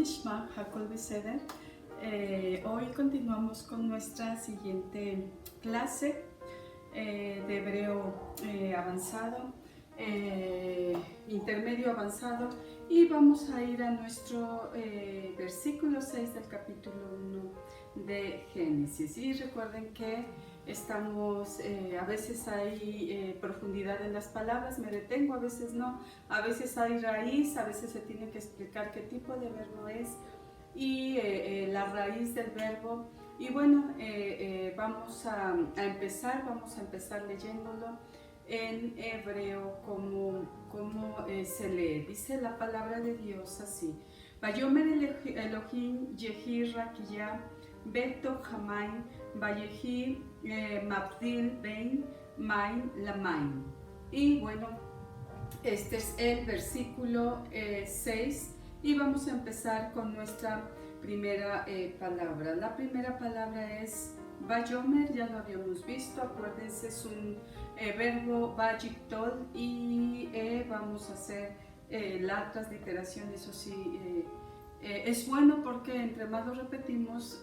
Nishma Hakol Beseder. Hoy continuamos con nuestra siguiente clase de hebreo avanzado, intermedio avanzado, y vamos a ir a nuestro versículo 6 del capítulo 1 de Génesis. Y recuerden que estamos, a veces hay profundidad en las palabras, me detengo, a veces no, a veces hay raíz, a veces se tiene que explicar qué tipo de verbo es y la raíz del verbo. Y bueno, vamos a empezar leyéndolo en hebreo como se lee. Dice la palabra de Dios así: Vayomer Elohim Yehi Rakiya Beto Hamaim Vayehi Mabdil Ben Maim Lamaim. Y bueno, este es el versículo 6 y vamos a empezar con nuestra primera palabra. La primera palabra es Vayomer, ya lo habíamos visto, acuérdense, es un verbo Vayiptol y vamos a hacer la transliteración. Eso sí, es bueno porque entre más lo repetimos,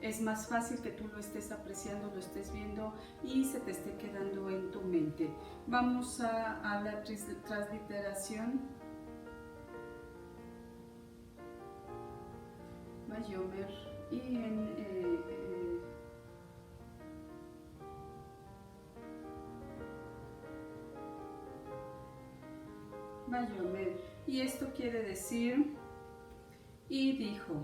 es más fácil que tú lo estés apreciando, lo estés viendo y se te esté quedando en tu mente. Vamos a la transliteración. Vayomer y Vayomer, y esto quiere decir y dijo.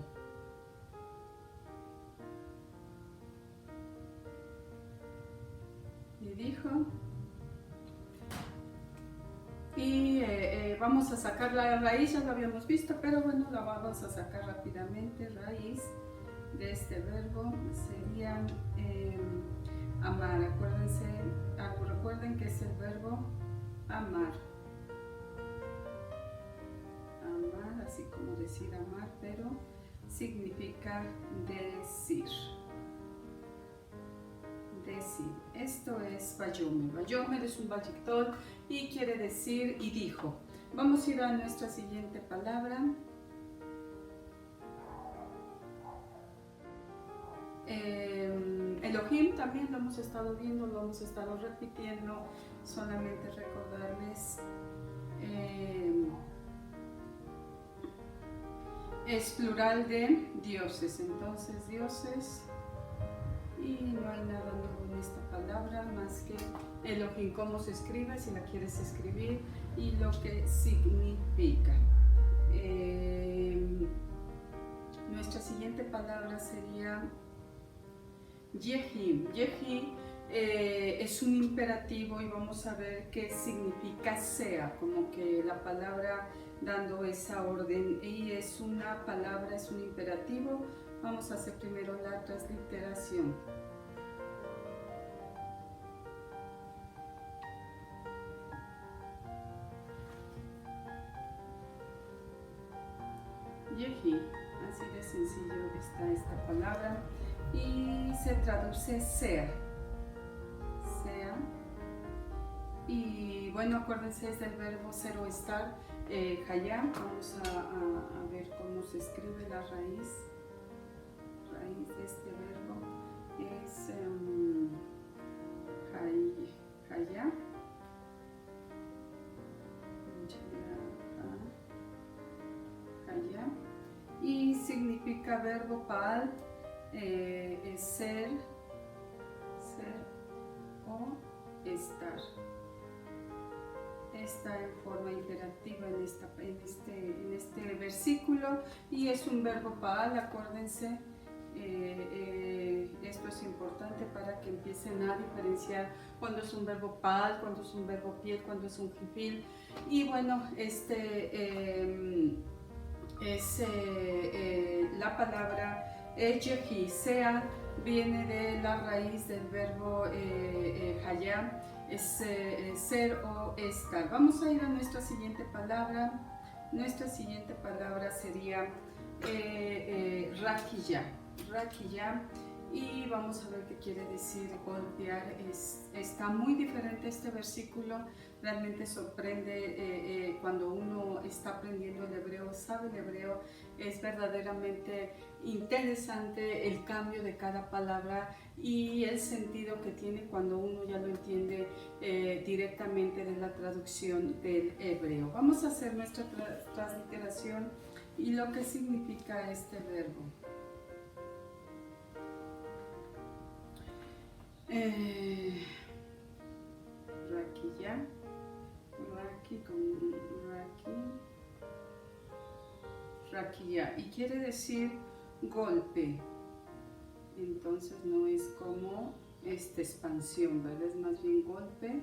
Y vamos a sacar la raíz, ya lo habíamos visto, pero bueno, la vamos a sacar rápidamente. Raíz de este verbo sería amar. Recuerden que es el verbo amar. Amar, así como decir amar, pero significa decir. Esto es Vayomer. Vayomer es un Vayiptol y quiere decir y dijo. Vamos a ir a nuestra siguiente palabra. Elohim también lo hemos estado viendo, lo hemos estado repitiendo, solamente recordarles. Es plural de dioses, entonces dioses. Y no hay nada nuevo en esta palabra más que Elohim, cómo se escribe, si la quieres escribir, y lo que significa. Nuestra siguiente palabra sería Yehi. Yehi es un imperativo y vamos a ver qué significa sea, como que la palabra dando esa orden, y es una palabra, es un imperativo. Vamos a hacer primero la transliteración. Yehi, así de sencillo está esta palabra y se traduce sea. Sea. Y bueno, acuérdense, es del verbo ser o estar, hayá. Vamos a ver cómo se escribe la raíz. Raíz de este verbo es hayá. Hayá. Y significa verbo paal, es ser o estar. Está en forma imperativa en este versículo y es un verbo paal, acuérdense. Esto es importante para que empiecen a diferenciar cuando es un verbo paal, cuando es un verbo piel, cuando es un jifil. Y bueno, la palabra Yehi, sea, viene de la raíz del verbo hayá, es ser o estar. Vamos a ir a nuestra siguiente palabra. Nuestra siguiente palabra sería Rakiya. y vamos a ver qué quiere decir golpear. Está muy diferente este versículo, realmente sorprende cuando uno está aprendiendo el hebreo, sabe el hebreo, es verdaderamente interesante el cambio de cada palabra y el sentido que tiene cuando uno ya lo entiende directamente de la traducción del hebreo. Vamos a hacer nuestra transliteración y lo que significa este verbo. Raquilla, raqui con raqui, raquilla, y quiere decir golpe. Entonces no es como esta expansión, ¿verdad? Es más bien golpe.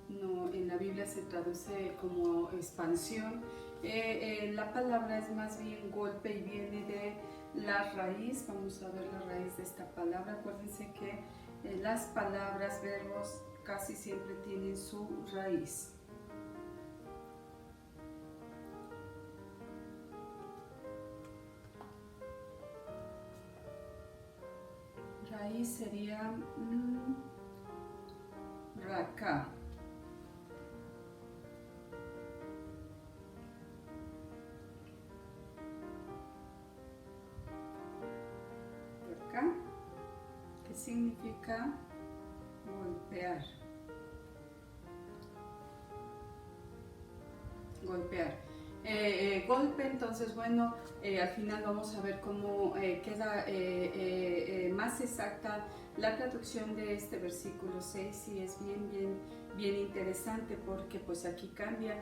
No, en la Biblia se traduce como expansión. La palabra es más bien golpe y viene de la raíz. Vamos a ver la raíz de esta palabra. Acuérdense que las palabras, verbos, casi siempre tienen su raíz. Raíz sería raka. Raka, que significa golpear. Golpear. Golpe, entonces, bueno, al final vamos a ver cómo queda más exacta la traducción de este versículo 6 y es bien interesante porque pues aquí cambia,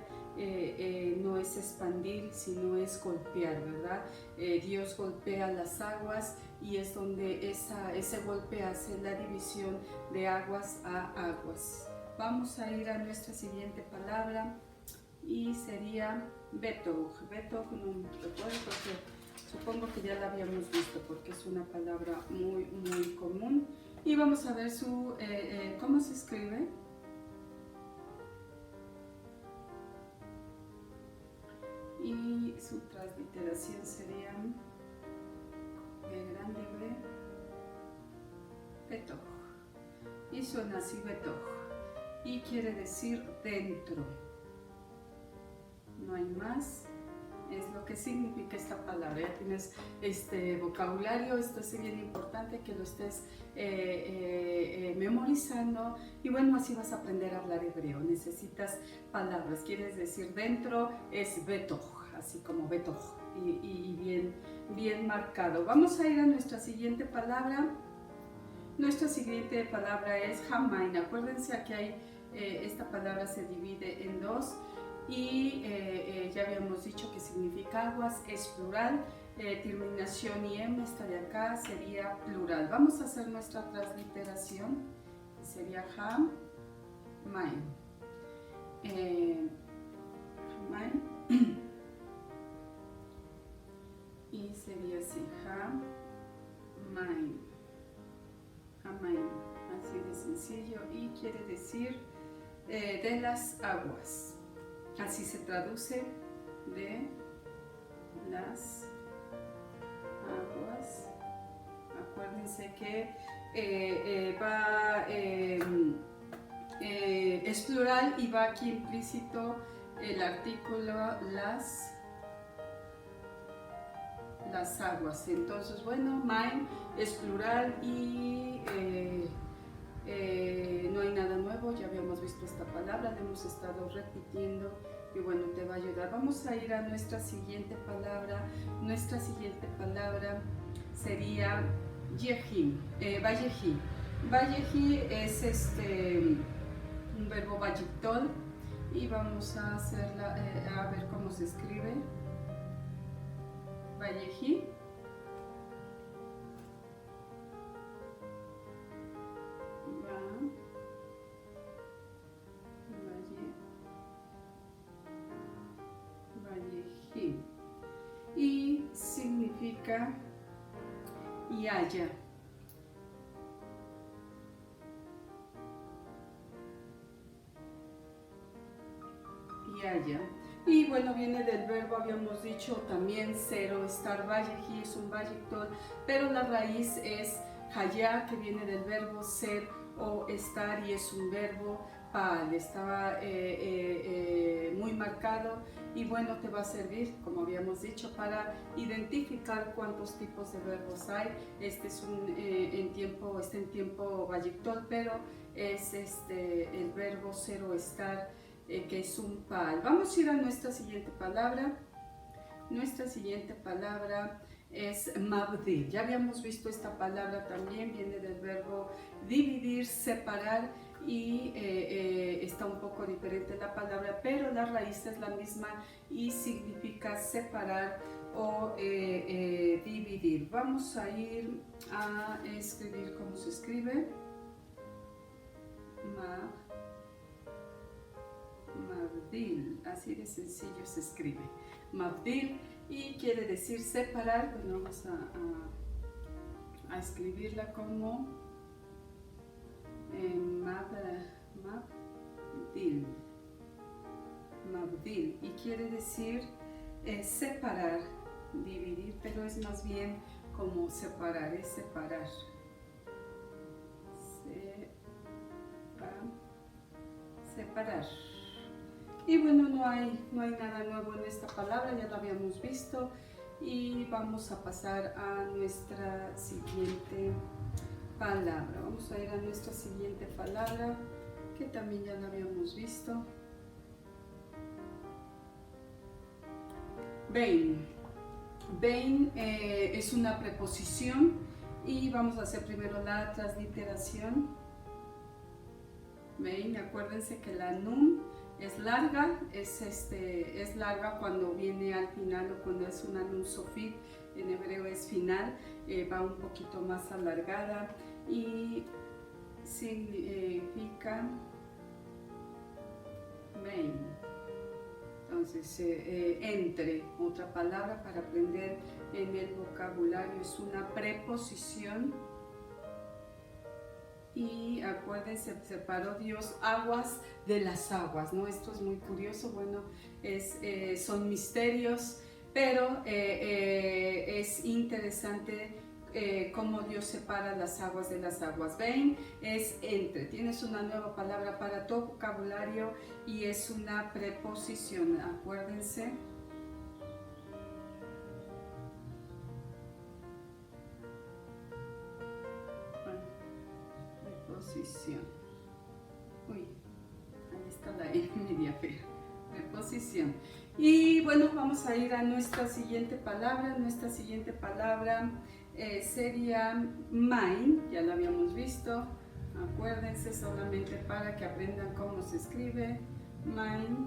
no es expandir, sino es golpear, ¿verdad? Dios golpea las aguas y es donde ese golpe hace la división de aguas a aguas. Vamos a ir a nuestra siguiente palabra y sería Betoch. Betoch no me recuerdo porque supongo que ya la habíamos visto porque es una palabra muy común. Y vamos a ver cómo se escribe. Y su transliteración sería grande B, Betoch. Y suena así Betoch. Y quiere decir dentro. No hay más, es lo que significa esta palabra. Ya tienes este vocabulario, esto es bien importante que lo estés memorizando y bueno, así vas a aprender a hablar hebreo. Necesitas palabras, quieres decir dentro, es betoch, así como betoch y bien marcado. Vamos a ir a nuestra siguiente palabra. Nuestra siguiente palabra es hamain. Acuérdense que hay, esta palabra se divide en dos. Y ya habíamos dicho que significa aguas, es plural, terminación IM, esta de acá sería plural. Vamos a hacer nuestra transliteración, que sería ham, main. Main. Y sería así, ham, main. Hamain, así de sencillo, y quiere decir de las aguas. Así se traduce, de las aguas. Acuérdense que es plural y va aquí implícito el artículo las aguas. Entonces, bueno, main es plural y no hay nada nuevo, ya habíamos visto esta palabra, la hemos estado repitiendo y bueno, te va a ayudar. Vamos a ir a nuestra siguiente palabra. Nuestra siguiente palabra sería yehi, vayehi. Vayehi es un verbo vayictol y vamos a hacerla, a ver cómo se escribe. Vayehi. Y significa y haya. Y haya. Y bueno, viene del verbo, habíamos dicho también cero, estar valleji, es un vallectol, pero la raíz es hayá, que viene del verbo ser o estar y es un verbo pa'al, estaba muy marcado y bueno, te va a servir, como habíamos dicho, para identificar cuántos tipos de verbos hay. Este es en tiempo Vallectol, pero es el verbo ser o estar, que es un pa'al. Vamos a ir a nuestra siguiente palabra. Nuestra siguiente palabra es mabdil. Ya habíamos visto esta palabra también, viene del verbo dividir, separar y está un poco diferente la palabra, pero la raíz es la misma y significa separar o dividir. Vamos a ir a escribir cómo se escribe. Mabdil, así de sencillo se escribe. Mabdil, y quiere decir separar. Bueno, vamos a escribirla como Mabdil. Mabdil, y quiere decir separar, dividir, pero es más bien como separar, es separar. Separar. Y bueno, no hay nada nuevo en esta palabra, ya la habíamos visto y vamos a pasar a nuestra siguiente palabra. Vamos a ir a nuestra siguiente palabra, que también ya la habíamos visto. Bein. Bein es una preposición y vamos a hacer primero la transliteración. Bein, acuérdense que la nun es larga, es larga cuando viene al final o cuando es una nun sofit, en hebreo es final, va un poquito más alargada y significa bein. Entonces, entre, otra palabra para aprender en el vocabulario, es una preposición. Y acuérdense, separó Dios aguas de las aguas, ¿no? Esto es muy curioso, bueno, son misterios, pero es interesante cómo Dios separa las aguas de las aguas. Ven, es entre, tienes una nueva palabra para tu vocabulario y es una preposición, acuérdense. Preposición. Uy, ahí está la E media fea. Preposición. Y bueno, vamos a ir a nuestra siguiente palabra. Nuestra siguiente palabra sería mine, ya la habíamos visto. Acuérdense, solamente para que aprendan cómo se escribe. Mine.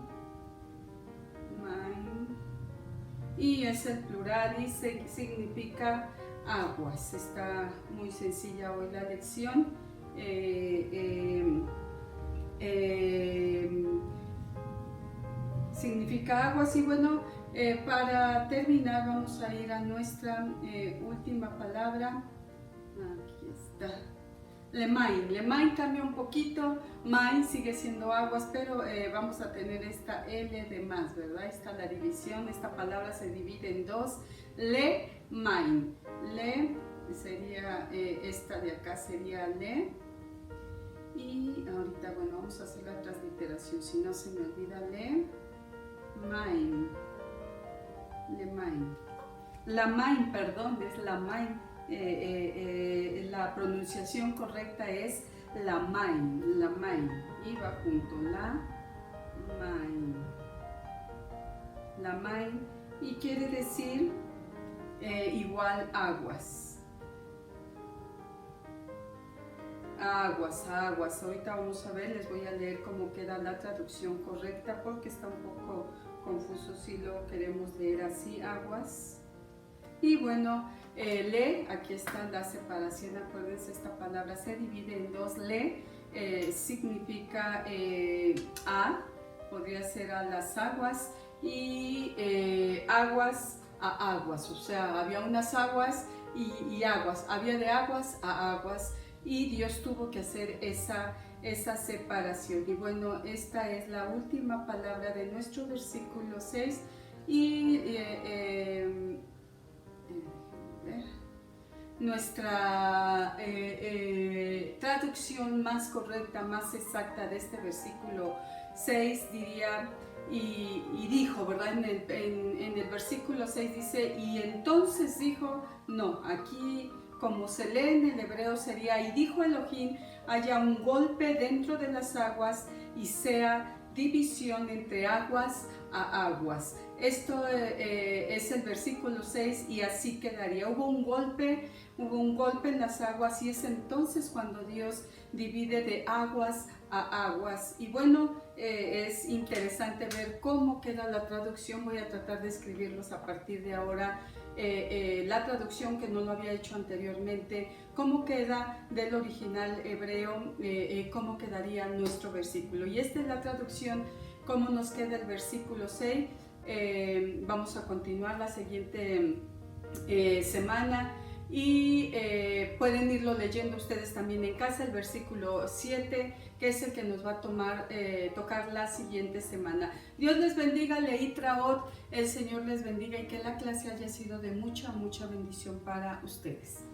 Y es el plural y significa aguas. Está muy sencilla hoy la lección. Significa aguas. Y bueno, para terminar vamos a ir a nuestra última palabra. Aquí está. Lemain cambia un poquito, main sigue siendo aguas, pero vamos a tener esta L de más, ¿verdad? Está la división, esta palabra se divide en dos. Lemain. Le sería, esta de acá sería le. Y ahorita, bueno, vamos a hacer la transliteración, si no se me olvida, lemain. La main, perdón, es la main. La pronunciación correcta es la main, y va junto, la main, y quiere decir igual aguas. Aguas. Ahorita vamos a ver, les voy a leer cómo queda la traducción correcta porque está un poco confuso si lo queremos leer así, aguas. Y bueno, aquí está la separación, acuérdense, esta palabra se divide en dos. Significa a, podría ser a las aguas, y aguas a aguas, o sea, había unas aguas y aguas, había de aguas a aguas, y Dios tuvo que hacer esa separación. Y bueno, esta es la última palabra de nuestro versículo 6 y nuestra traducción más correcta, más exacta de este versículo 6 diría, y dijo, ¿verdad? En el versículo 6 dice, y entonces dijo, no, aquí como se lee en el hebreo sería, y dijo Elohim, haya un golpe dentro de las aguas y sea división entre aguas a aguas. Esto es el versículo 6 y así quedaría. Hubo un golpe en las aguas y es entonces cuando Dios divide de aguas a aguas. Y bueno, es interesante ver cómo queda la traducción. Voy a tratar de escribirlos a partir de ahora. La traducción que no lo había hecho anteriormente, cómo queda del original hebreo, cómo quedaría nuestro versículo. Y esta es la traducción, cómo nos queda el versículo 6. Vamos a continuar la siguiente semana y pueden irlo leyendo ustedes también en casa, el versículo 7, que es el que nos va a tocar la siguiente semana. Dios les bendiga, Leí Traot, el Señor les bendiga y que la clase haya sido de mucha bendición para ustedes.